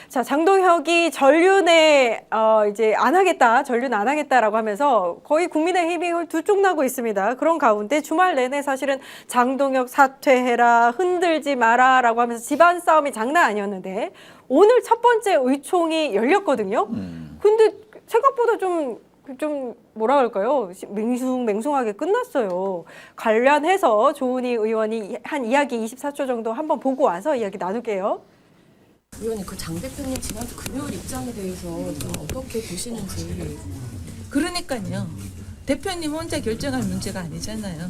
자, 장동혁이 전륜에 이제 안 하겠다, 전륜 안 하겠다라고 하면서 거의 국민의힘이 두쪽나고 있습니다. 그런 가운데 주말 내내 사실은 장동혁 사퇴해라, 흔들지 마라라고 하면서 집안 싸움이 장난 아니었는데 오늘 첫 번째 의총이 열렸거든요. 근데 생각보다 좀 뭐라 그럴까요? 맹숭맹숭하게 끝났어요. 관련해서 조은희 의원이 한 이야기 24초 정도 한번 보고 와서 이야기 나눌게요. 의원님, 그 장 대표님 지난주 금요일 입장에 대해서 좀 어떻게 보시는지. 그러니까요. 대표님 혼자 결정할 문제가 아니잖아요.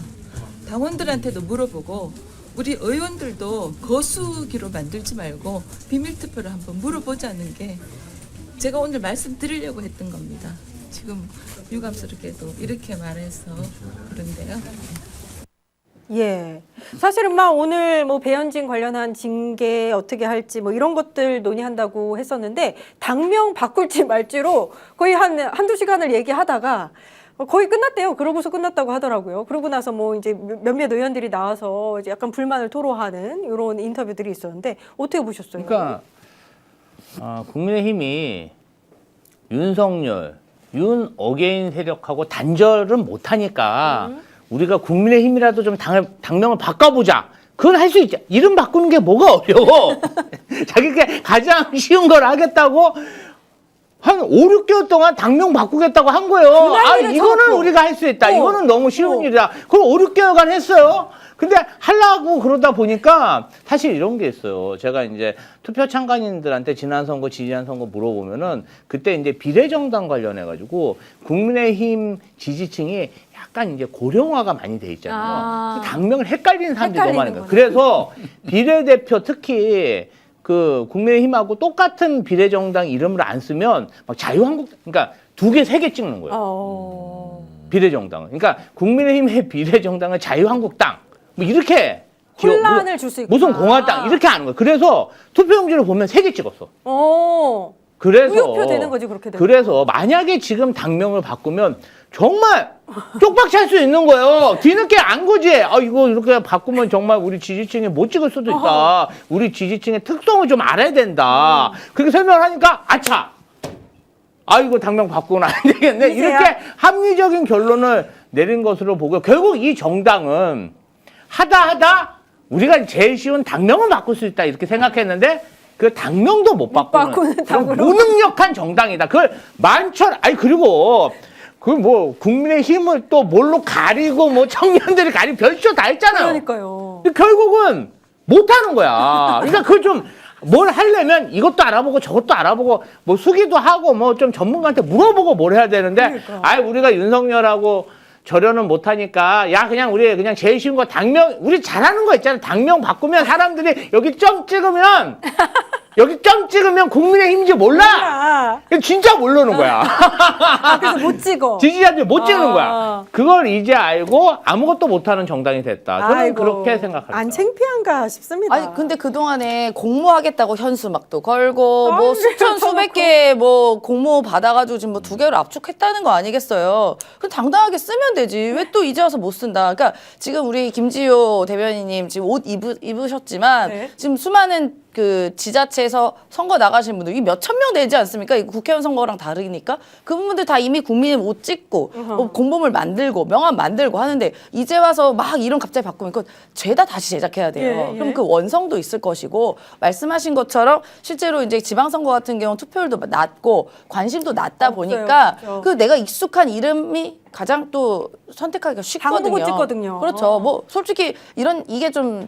당원들한테도 물어보고 우리 의원들도 거수기로 만들지 말고 비밀투표를 한번 물어보자는 게 제가 오늘 말씀드리려고 했던 겁니다. 지금 유감스럽게도 이렇게 말해서 그런데요. 예. 사실은 막 오늘 뭐 배현진 관련한 징계 어떻게 할지 뭐 이런 것들 논의한다고 했었는데 당명 바꿀지 말지로 거의 한두 시간을 얘기하다가 거의 끝났대요. 그러고서 끝났다고 하더라고요. 그러고 나서 뭐 이제 몇몇 의원들이 나와서 이제 약간 불만을 토로하는 이런 인터뷰들이 있었는데 어떻게 보셨어요? 그러니까 국민의힘이 윤석열, 윤 어게인 세력하고 단절은 못하니까 우리가 국민의힘이라도 좀 당명을 바꿔보자. 그건 할 수 있죠. 이름 바꾸는 게 뭐가 어려워. 자기가 가장 쉬운 걸 하겠다고 한 5, 6개월 동안 당명 바꾸겠다고 한 거예요. 이거는 쳐놓고. 우리가 할 수 있다. 이거는 너무 쉬운 일이다. 그럼 5, 6개월간 했어요. 근데 하려고 그러다 보니까 사실 이런 게 있어요. 제가 이제 투표 참가인들한테 지난 선거, 지지한 선거 물어보면은 그때 이제 비례정당 관련해가지고 국민의힘 지지층이 약간 이제 고령화가 많이 돼 있잖아요. 당명을 헷갈리는 사람들이 너무 많은 거예요. 그래서 비례대표 특히 그 국민의힘하고 똑같은 비례정당 이름을 안 쓰면 막 자유한국, 그러니까 2개, 3개 찍는 거예요. 비례정당은. 그러니까 국민의힘의 비례정당은 자유한국당. 뭐 이렇게 혼란을 줄 수 있고 무슨 공화당 이렇게 하는 거예요. 그래서 투표용지를 보면 3개 찍었어. 그래서 우유표 되는 거지 그렇게 되면. 그래서 만약에 지금 당명을 바꾸면 정말 쪽박치 할 수 있는 거예요. 뒤늦게 안 거지. 이거 이렇게 바꾸면 정말 우리 지지층이 못 찍을 수도 있다. 우리 지지층의 특성을 좀 알아야 된다. 그렇게 설명을 하니까 아차. 이거 당명 바꾸고는 안 되겠네. 이렇게 합리적인 결론을 내린 것으로 보고 결국 이 정당은 하다 우리가 제일 쉬운 당명은 바꿀 수 있다 이렇게 생각했는데 그 당명도 못 바꾸는 무능력한 정당이다. 그걸 그리고 그 뭐 국민의힘을 또 뭘로 가리고 뭐 청년들이 가리고 별쇼 다 했잖아요. 그러니까요. 결국은 못 하는 거야. 그러니까 그걸 좀 뭘 하려면 이것도 알아보고 저것도 알아보고 뭐 수기도 하고 뭐 좀 전문가한테 물어보고 뭘 해야 되는데 우리가 윤석열하고 절연은 못하니까 그냥 우리 그냥 제일 쉬운 거 당명 우리 잘하는 거 있잖아. 당명 바꾸면 사람들이 여기 점 찍으면 국민의힘인지 몰라. 진짜 모르는 거야. 그래서 못 찍어. 지지자들이 못 찍는 거야. 그걸 이제 알고 아무것도 못하는 정당이 됐다. 저는 그렇게 생각합니다. 안 창피한가 싶습니다. 아니 근데 그동안에 공모하겠다고 현수막도 걸고 뭐 수천 수백 개 뭐 공모 받아가지고 지금 뭐 2개를 압축했다는 거 아니겠어요? 그럼 당당하게 쓰면 되지. 왜 또 이제 와서 못 쓴다? 그러니까 지금 우리 김지효 대변인님 지금 옷 입으셨지만 지금 수많은 그 지자체에서 선거 나가신 분들 이 몇천 명 되지 않습니까? 이 국회의원 선거랑 다르니까 그분들 다 이미 국민의 옷 찍고 공보물 만들고 명함 만들고 하는데 이제 와서 막 이름 갑자기 바꾸면 그건 죄다 다시 제작해야 돼요. 그럼 그 원성도 있을 것이고 말씀하신 것처럼 실제로 이제 지방선거 같은 경우 투표율도 낮고 관심도 낮다 보니까 그 내가 익숙한 이름이 가장 또 선택하기가 쉽거든요. 당 보고 찍거든요. 그렇죠. 뭐 솔직히 이게 좀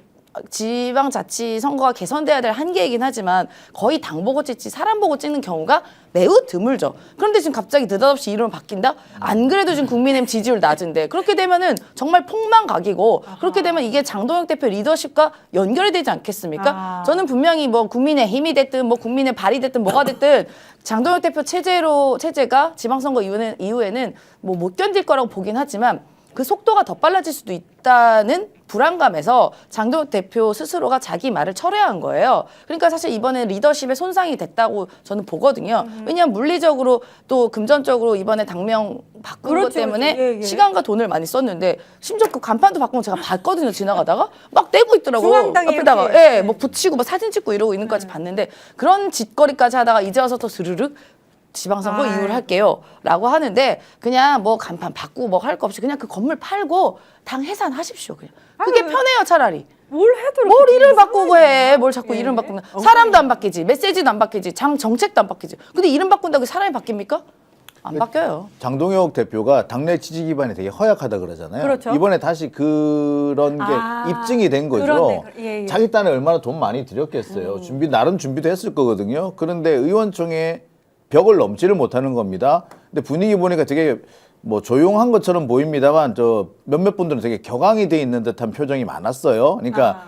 지방자치 선거가 개선돼야 될 한계이긴 하지만 거의 당 보고 찍지 사람 보고 찍는 경우가 매우 드물죠. 그런데 지금 갑자기 느닷없이 이름을 바뀐다? 안 그래도 지금 국민의힘 지지율 낮은데 그렇게 되면은 정말 폭망각이고 그렇게 되면 이게 장동혁 대표 리더십과 연결이 되지 않겠습니까? 저는 분명히 뭐 국민의힘이 됐든 뭐 국민의 발이 됐든 뭐가 됐든 장동혁 대표 체제가 지방선거 이후에는 뭐 못 견딜 거라고 보긴 하지만 그 속도가 더 빨라질 수도 있다는 불안감에서 장동혁 대표 스스로가 자기 말을 철회한 거예요. 그러니까 사실 이번에 리더십에 손상이 됐다고 저는 보거든요. 왜냐하면 물리적으로 또 금전적으로 이번에 당명 바꾼 것 그렇죠, 때문에 그렇죠. 예, 예. 시간과 돈을 많이 썼는데 심지어 그 간판도 바꾸면 제가 봤거든요. 지나가다가 막 떼고 있더라고요. 중앙당에 옆에다가 이렇게. 예, 뭐 붙이고 뭐 사진 찍고 이러고 있는 것까지 봤는데 그런 짓거리까지 하다가 이제 와서 또 스르륵 지방선거 아이. 이후를 할게요 라고 하는데 그냥 뭐 간판 바꾸고 뭐 할 거 없이 그냥 그 건물 팔고 당 해산하십시오. 그냥 그게 아유. 편해요 차라리. 뭘 해도 뭘 이렇게 이름을 바꾸고 이상하냐. 해. 뭘 자꾸 예. 이름 바꾸나. 사람도 안 바뀌지. 메시지도 안 바뀌지. 정책도 안 바뀌지. 근데 이름 바꾼다고 사람이 바뀝니까? 안 바뀌어요. 장동혁 대표가 당내 지지 기반이 되게 허약하다 그러잖아요. 그렇죠. 이번에 다시 그런 게 아, 입증이 된 거죠. 그렇네. 예, 예. 자기 딴에 얼마나 돈 많이 들였겠어요. 나름 준비도 했을 거거든요. 그런데 의원총회 벽을 넘지를 못하는 겁니다. 근데 분위기 보니까 되게 뭐 조용한 것처럼 보입니다만 저 몇몇 분들은 되게 격앙이 돼 있는 듯한 표정이 많았어요. 그러니까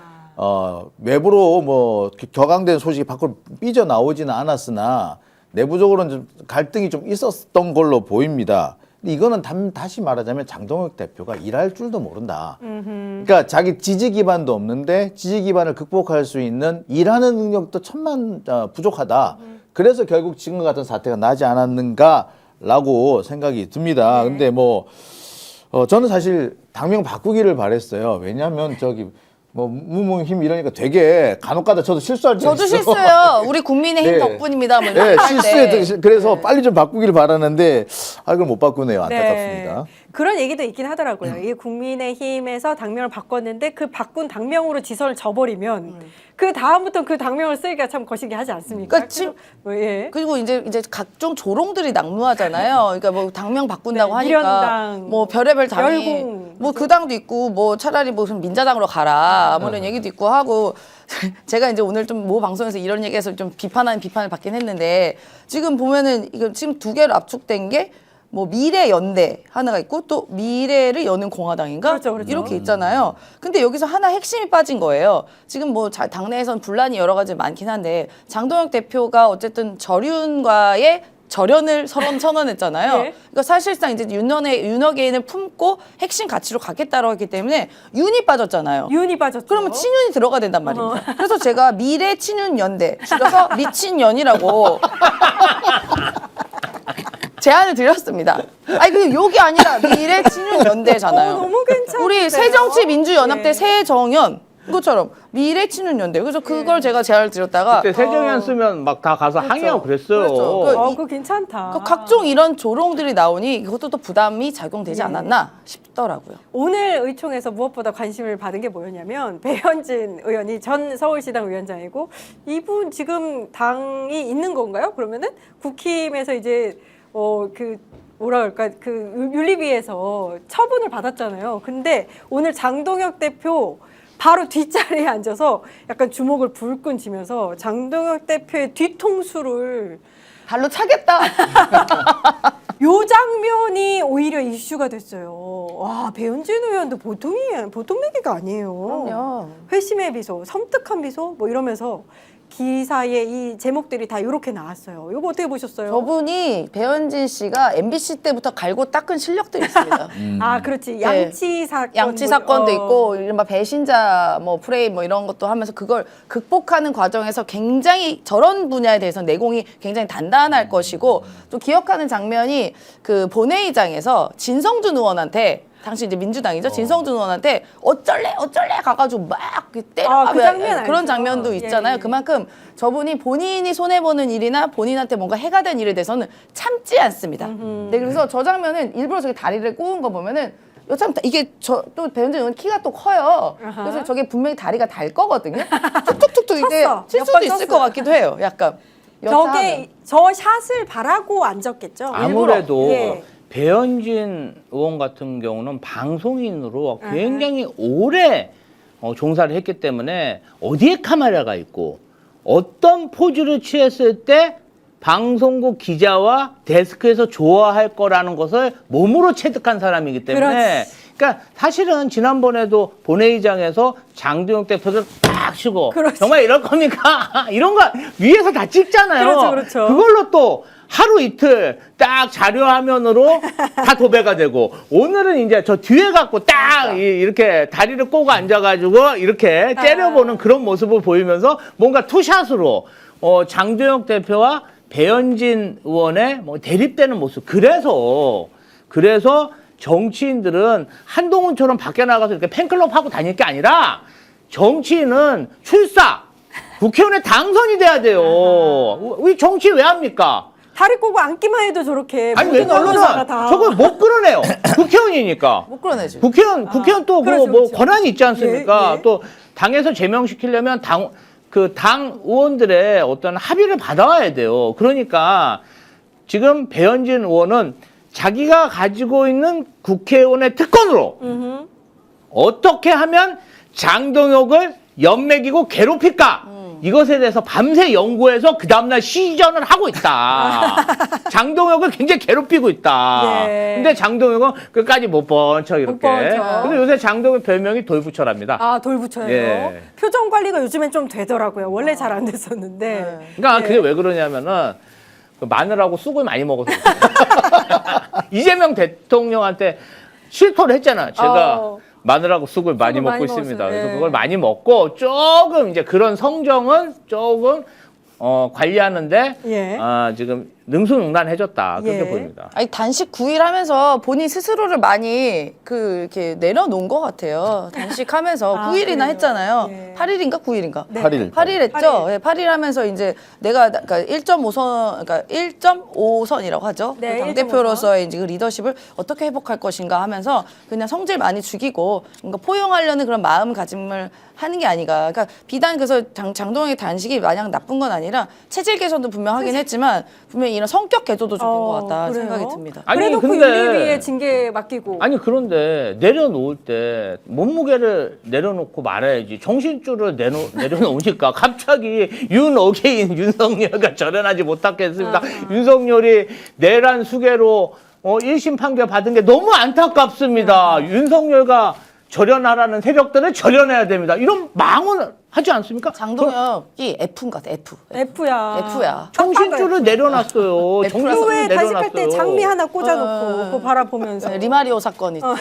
외부로 뭐 격앙된 소식이 밖으로 삐져 나오지는 않았으나 내부적으로는 좀 갈등이 좀 있었던 걸로 보입니다. 근데 이거는 다시 말하자면 장동혁 대표가 일할 줄도 모른다. 그러니까 자기 지지 기반도 없는데 지지 기반을 극복할 수 있는 일하는 능력도 천만 부족하다. 그래서 결국 지금 같은 사태가 나지 않았는가라고 생각이 듭니다. 근데 뭐 저는 사실 당명 바꾸기를 바랬어요. 왜냐하면 저기 뭐 무무힘 이러니까 되게 간혹가다 저도 실수할 때 저도 있어요. 실수요. 우리 국민의힘 네. 덕분입니다. 뭐 네, 이렇게 할 실수해. 때. 그래서 빨리 좀 바꾸길 바라는데 이걸 못 바꾸네요. 안타깝습니다. 네. 그런 얘기도 있긴 하더라고요. 이 국민의힘에서 당명을 바꿨는데 그 바꾼 당명으로 지선을 져버리면 그 다음부터 그 당명을 쓰기가 참 거시기 하지 않습니까? 그러니까 지- 그래서 뭐, 예. 그리고 이제 각종 조롱들이 난무하잖아요. 그러니까 뭐 당명 바꾼다고 네, 하니까 미련당, 뭐 별의별 당이 열공. 뭐 그 당도 있고 뭐 차라리 무슨 민자당으로 가라 뭐 이런 얘기도 있고 하고 제가 이제 오늘 좀 모 방송에서 이런 얘기해서 좀 비판하는 비판을 받긴 했는데 지금 보면은 이거 지금 두 개로 압축된 게 뭐 미래 연대 하나가 있고 또 미래를 여는 공화당인가 그렇죠, 그렇죠. 이렇게 있잖아요. 근데 여기서 하나 핵심이 빠진 거예요. 지금 뭐 당내에선 분란이 여러 가지 많긴 한데 장동혁 대표가 어쨌든 저륜과의 절연을 선언했잖아요. 예. 그러니까 사실상 이제 윤호개인을 품고 핵심 가치로 가겠다고 했기 때문에 윤이 빠졌잖아요. 윤이 빠졌죠. 그러면 친윤이 들어가야 된단 말입니다. 그래서 제가 미래 친윤 연대 줄여서 미친연이라고 제안을 드렸습니다. 아니 근데 욕이 아니라 미래 친윤 연대잖아요. 너무 괜찮아요. 우리 새정치민주연합대 네. 새정연 이것처럼 미래 친윤 연대. 그래서 그걸 제가 제안을 드렸다가 그때 세정연 쓰면 막 다 가서 항의하고 그랬어요. 그렇죠. 그거 괜찮다. 그 각종 이런 조롱들이 나오니 이것도 또 부담이 작용되지 않았나 싶더라고요. 오늘 의총에서 무엇보다 관심을 받은 게 뭐였냐면 배현진 의원이 전 서울시당 위원장이고 이분 지금 당이 있는 건가요? 그러면은 국힘에서 이제 그 뭐라 그럴까 그 윤리위에서 처분을 받았잖아요. 근데 오늘 장동혁 대표 바로 뒷자리에 앉아서 약간 주먹을 불끈 쥐면서 장동혁 대표의 뒤통수를 발로 차겠다. 요 장면이 오히려 이슈가 됐어요. 와, 배현진 의원도 보통 얘기가 아니에요. 그럼요. 회심의 비소, 섬뜩한 비소 뭐 이러면서 기사에 이 제목들이 다 이렇게 나왔어요. 이거 어떻게 보셨어요? 저분이 배현진 씨가 MBC 때부터 갈고 닦은 실력들이 있습니다. 아, 그렇지. 양치 사건. 양치 뭐, 사건도 있고 이른바 배신자 뭐 프레임 뭐 이런 것도 하면서 그걸 극복하는 과정에서 굉장히 저런 분야에 대해서 내공이 굉장히 단단할 것이고 또 기억하는 장면이 그 본회의장에서 진성준 의원한테 당시 이제 민주당이죠. 진성준 의원한테 어쩔래 가가지고 막 때려. 아, 그 장면 그런 알죠. 장면도 있잖아요. 예, 예. 그만큼 저분이 본인이 손해보는 일이나 본인한테 뭔가 해가 된 일에 대해서는 참지 않습니다. 네, 그래서 저 장면은 일부러 저기 다리를 꼬은 거 보면은 여참 이게 또 배현진 의원 키가 또 커요. 아하. 그래서 저게 분명히 다리가 달 거거든요. 툭툭툭툭 이게 쳤어. 칠 몇 수도 번 있을 쳤어. 것 같기도 해요. 약간 저게 저 샷을 바라고 앉았겠죠. 아무래도 예. 배현진 의원 같은 경우는 방송인으로 굉장히 오래 종사를 했기 때문에 어디에 카메라가 있고 어떤 포즈를 취했을 때 방송국 기자와 데스크에서 좋아할 거라는 것을 몸으로 체득한 사람이기 때문에 그러니까 사실은 지난번에도 본회의장에서 장동혁 대표를 딱 치고 그렇지. 정말 이럴 겁니까? 이런 거 위에서 다 찍잖아요. 그렇죠. 그걸로 또 하루 이틀 딱 자료 화면으로 다 도배가 되고 오늘은 이제 저 뒤에 갖고 딱 이렇게 다리를 꼬고 앉아가지고 이렇게 째려보는 그런 모습을 보이면서 뭔가 투샷으로 장도혁 대표와 배현진 의원의 뭐 대립되는 모습. 그래서 정치인들은 한동훈처럼 밖에 나가서 이렇게 팬클럽 하고 다닐 게 아니라 정치인은 출사, 국회의원에 당선이 돼야 돼요. 우리 정치 왜 합니까? 다리 꼬고 앉기만 해도 저렇게 아니 왜 모든 언론사가 다 저걸 못 끌어내요. 국회의원이니까. 못 끌어내지. 국회의원 또 뭐 그렇죠, 그렇죠. 권한이 있지 않습니까? 예, 예. 또 당에서 제명시키려면 당 의원들의 어떤 합의를 받아와야 돼요. 그러니까 지금 배현진 의원은 자기가 가지고 있는 국회의원의 특권으로 어떻게 하면 장동혁을 연맥이고 괴롭힐까? 이것에 대해서 밤새 연구해서 그 다음날 시전을 하고 있다. 장동혁을 굉장히 괴롭히고 있다. 네. 근데 장동혁은 끝까지 못 번쩍 이렇게. 못 번쩍. 근데 요새 장동혁 별명이 돌부처랍니다. 아, 돌붙여요. 예. 표정 관리가 요즘엔 좀 되더라고요. 원래 잘 안 됐었는데. 그러니까 네. 그게 왜 그러냐면은 그 마늘하고 쑥을 많이 먹어서. 이재명 대통령한테 실토를 했잖아. 제가 마늘하고 쑥을 많이 쑥을 먹고 많이 있습니다. 먹었어요. 그래서 예. 그걸 많이 먹고 조금 이제 그런 성정은 조금 관리하는데 예. 지금 능수능란해졌다 그렇게 예. 보입니다. 아니 단식 9일 하면서 본인 스스로를 많이 이렇게 내려놓은 것 같아요. 단식하면서 아, 9일이나 그래요? 했잖아요. 예. 8일인가 9일인가? 네. 8일. 8일 했죠. 예, 8일 하면서 이제 내가 그러니까 1.5선, 그러니까 1.5선이라고 하죠. 네, 당 대표로서의 이제 그 리더십을 어떻게 회복할 것인가 하면서 그냥 성질 많이 죽이고 뭔가 포용하려는 그런 마음가짐을 하는 게 아닌가. 그러니까 비단 그래서 장동혁의 단식이 마냥 나쁜 건 아니라 체질 개선도 분명 하긴 했지만 분명히 이런 성격 개조도 좀 된 것 같다 그래요? 생각이 듭니다. 아니, 그래놓고 근데- 윤리위에 징계 맡기고. 아니 그런데 내려놓을 때 몸무게를 내려놓고 말아야지 정신줄을 내려놓으니까 갑자기 윤어게인 윤석열과 절연하지 못하겠습니다. 윤석열이 내란 수괴로 1심 판결 받은 게 너무 안타깝습니다. 윤석열과 절연하라는 세력들을 절연해야 됩니다. 이런 망언을 하지 않습니까? 장동혁이 F인 것 같아. F야. F야. 정신줄을 내려놨어요. 교회 정신줄을 단식할 때 내려놨어요. 장미 하나 꽂아놓고 그거 바라보면서. 리마리오 사건 있죠.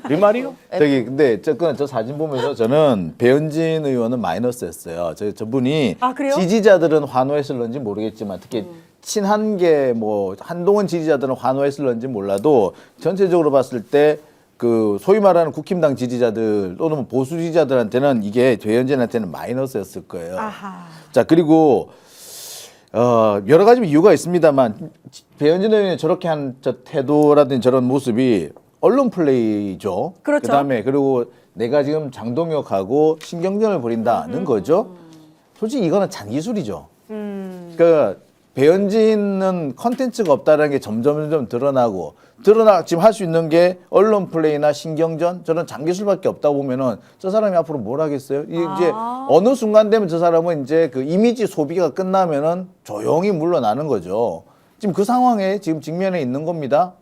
리마리오? 근데 저 사진 보면서 저는 배현진 의원은 마이너스였어요. 저분이 아, 그래요? 지지자들은 환호했을런지 모르겠지만 특히 친한계 뭐 한동훈 지지자들은 환호했을런지 몰라도 전체적으로 봤을 때 그 소위 말하는 국힘당 지지자들 또는 보수 지지자들한테는 이게 배현진한테는 마이너스였을 거예요. 아하. 자 그리고 여러 가지 이유가 있습니다만 배현진 의원이 저렇게 한 저 태도라든지 저런 모습이 언론 플레이죠. 그렇죠. 그다음에 그리고 내가 지금 장동혁하고 신경전을 벌인다는 거죠. 솔직히 이거는 잔기술이죠. 그러니까 배현진은 컨텐츠가 없다는 게 점점 드러나고 지금 할 수 있는 게 언론 플레이나 신경전 저런 장기술밖에 없다 보면은 저 사람이 앞으로 뭘 하겠어요? 이제 어느 순간 되면 저 사람은 이제 그 이미지 소비가 끝나면은 조용히 물러나는 거죠. 지금 그 상황에 지금 직면해 있는 겁니다.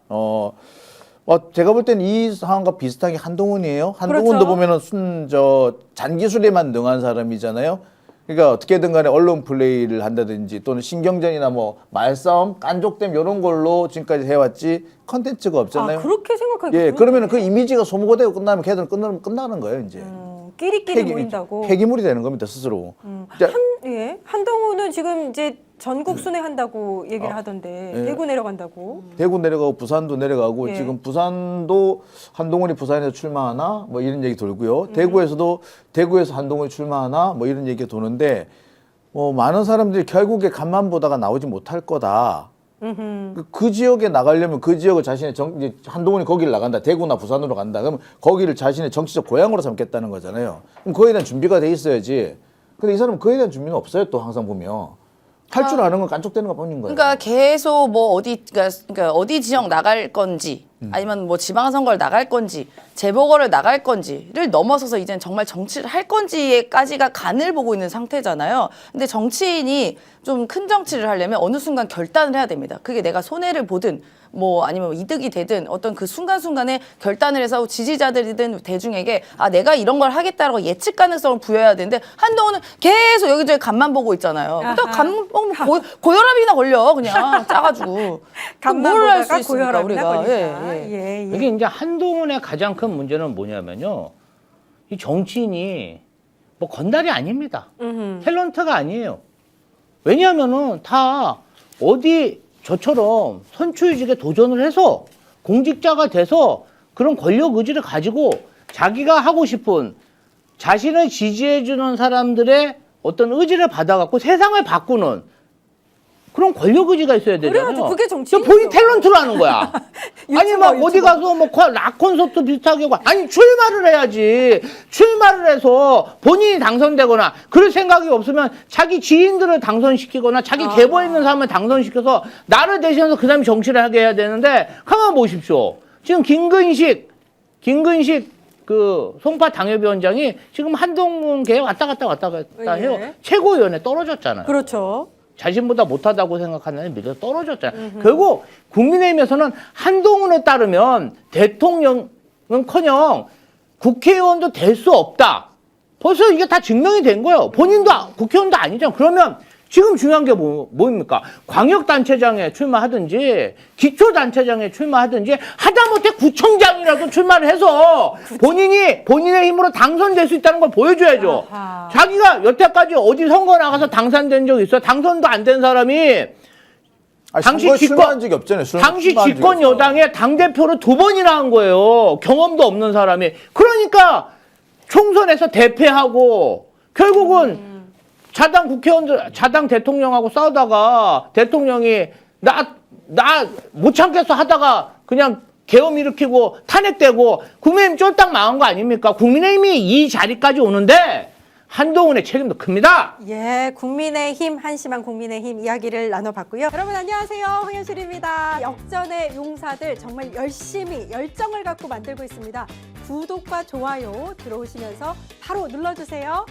제가 볼 때는 이 상황과 비슷한 게 한동훈이에요. 한동훈도 그렇죠. 보면은 잔기술에만 능한 사람이잖아요. 그러니까 어떻게든 간에 언론 플레이를 한다든지 또는 신경전이나 뭐 말싸움, 깐족됨 이런 걸로 지금까지 해왔지 컨텐츠가 없잖아요. 아, 그렇게 생각하니까. 예, 그러네. 그러면은 그 이미지가 소모가 되고 끝나면 걔들은 끝나는 거예요, 이제. 끼리끼리 모인다고. 폐기물이 되는 겁니다, 스스로. 자, 한동훈은 지금 이제 전국 순회한다고 얘기를 하던데 예. 대구 내려간다고. 대구 내려가고 부산도 내려가고 예. 지금 부산도 한동훈이 부산에서 출마하나 뭐 이런 얘기 돌고요. 대구에서 한동훈이 출마하나 뭐 이런 얘기가 도는데 많은 사람들이 결국에 간만 보다가 나오지 못할 거다. 그 지역에 나가려면 그 지역을 자신의 이제 한동훈이 거기를 나간다. 대구나 부산으로 간다. 그러면 거기를 자신의 정치적 고향으로 삼겠다는 거잖아요. 그럼 그거에 대한 준비가 돼 있어야지. 근데 이 사람은 그에 대한 준비는 없어요. 또 항상 보면. 할 줄 아는 건 깐족되는 것 뿐인 거예요. 그러니까 계속 뭐 그러니까 어디 지역 나갈 건지 아니면 뭐 지방선거를 나갈 건지 재보궐을 나갈 건지를 넘어서서 이제는 정말 정치를 할 건지에까지가 간을 보고 있는 상태잖아요. 근데 정치인이 좀 큰 정치를 하려면 어느 순간 결단을 해야 됩니다. 그게 내가 손해를 보든 뭐 아니면 이득이 되든 어떤 그 순간순간에 결단을 해서 지지자들이든 대중에게 아 내가 이런 걸 하겠다라고 예측 가능성을 부여해야 되는데 한동훈은 계속 여기저기 간만 보고 있잖아요. 또 간 보면 고혈압이나 걸려 그냥 짜가지고 간만 뭘 할 수 보다가 있습니까 고혈압이나 우리가? 걸린다. 예, 예. 예, 예. 이게 이제 한동훈의 가장 큰 문제는 뭐냐면요. 이 정치인이 뭐 건달이 아닙니다. 탤런트가 아니에요. 왜냐하면은 다 어디 저처럼 선출직에 도전을 해서 공직자가 돼서 그런 권력 의지를 가지고 자기가 하고 싶은 자신을 지지해주는 사람들의 어떤 의지를 받아갖고 세상을 바꾸는 그런 권력 의지가 있어야 되잖아요. 그래야죠. 그게 정치인이죠. 본인 탤런트로 하는 거야. 아니 막 어디 가서 뭐 락 콘서트 비슷하게 하고 아니 출마를 해야지. 출마를 해서 본인이 당선되거나 그럴 생각이 없으면 자기 지인들을 당선시키거나 자기 계보에 있는 사람을 당선시켜서 나를 대신해서 그 사람이 정치를 하게 해야 되는데 가만 보십시오. 지금 김근식 그 송파 당협위원장이 지금 한동훈 개 왔다 갔다 해요. 예. 최고위원회 떨어졌잖아요. 그렇죠. 자신보다 못하다고 생각하는 믿어 떨어졌잖아요. 결국 국민의힘에서는 한동훈에 따르면 대통령은커녕 국회의원도 될 수 없다. 벌써 이게 다 증명이 된 거예요. 본인도 국회의원도 아니잖아요. 그러면 지금 중요한 게 뭡니까? 광역단체장에 출마하든지 기초단체장에 출마하든지 하다못해 구청장이라도 출마를 해서 본인의 힘으로 당선될 수 있다는 걸 보여줘야죠. 아하. 자기가 여태까지 어디 선거 나가서 당선된 적 있어요? 당선도 안 된 사람이 아니, 당시 선거에 집권- 출마한 적이 없잖아요. 당시 출마한 적이 집권 없어요. 여당의 당대표를 2번이나 한 거예요. 경험도 없는 사람이. 그러니까 총선에서 대패하고 결국은 자당 대통령하고 싸우다가 대통령이 나 못 참겠어 하다가 그냥 계엄 일으키고 탄핵되고 국민의힘 쫄딱 망한 거 아닙니까? 국민의힘이 이 자리까지 오는데 한동훈의 책임도 큽니다. 예, 국민의힘 한심한 국민의힘 이야기를 나눠봤고요. 여러분 안녕하세요, 홍현실입니다. 역전의 용사들 정말 열심히 열정을 갖고 만들고 있습니다. 구독과 좋아요 들어오시면서 바로 눌러주세요.